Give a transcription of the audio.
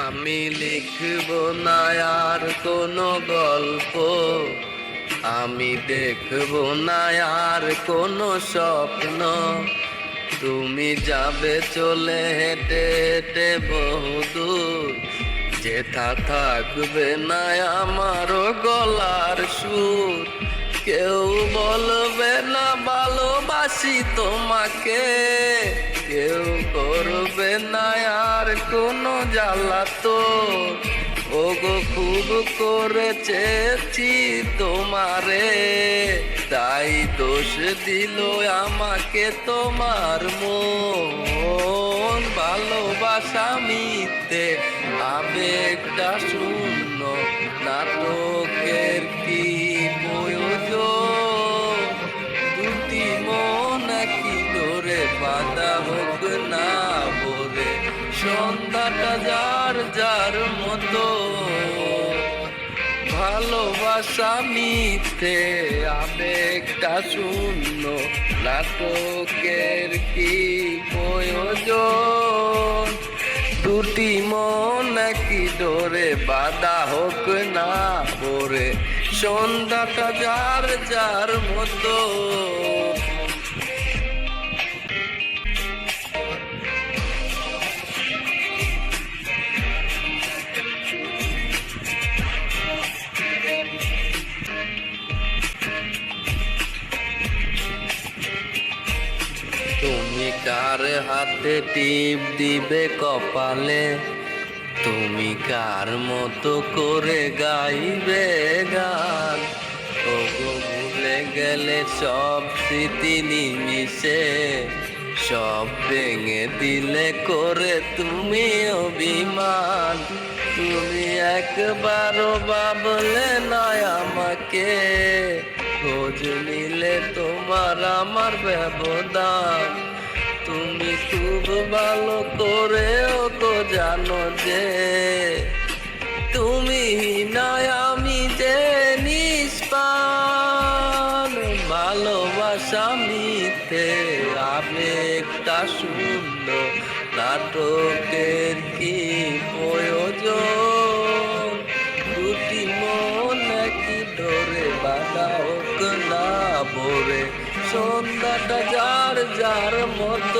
আমি লিখব না আর কোনো গল্প, আমি দেখব না আর কোনো স্বপ্ন। তুমি যাবে চলে হেঁটে হেঁটে বহুদূর, যেথা থাকবে না আমার গলার সুর। কেউ বলবে না ভালোবাসি তোমাকে, কেউ করবে না আর কোনো জ্বালাতন। ওগো খুব করে চেয়েছি তোমারে, তাই দোষ দিল আমাকে তোমার মন। ভালোবাসা মিথ্যে আবেগটা শূন্য, নাটকের কি প্রয়োজন? দুটি মন একই ডোরে বাঁধা হোক না বলে, সন্ধ্যাটা যার যার মতো। ভালোবাসা মিথ্যে আবেগটা শূন্য, নাটকের কি প্রয়োজন? দুটি মন একই ডোরে বাঁধা হোক না বলে, সন্ধ্যাটা যার যার মতো। তুমি কার হাতে টিপ দিবে কপালে, তুমি কার মতো করে গাইবে গান? ওগো ভুলে গেলে সব স্মৃতি নিমিশে, সব ভেঙে দিলে করে তুমি অভিমান। তুমি একবারও ভাবলে নয় আমাকে, খোঁজ নিলে তোমার আমার ব্যবধান। তুমি খুব ভালো করেও তো জানো যে তুমি নয় আমি যে নিষ্পাপ। ভালোবাসা মিথ্যে আবেগটা শূন্য, নাটকের কি প্রয়োজন? দুটি মন একই ডোরে বাঁধা হোক না বলে, সন্ধ্যাটা যার যার মতো।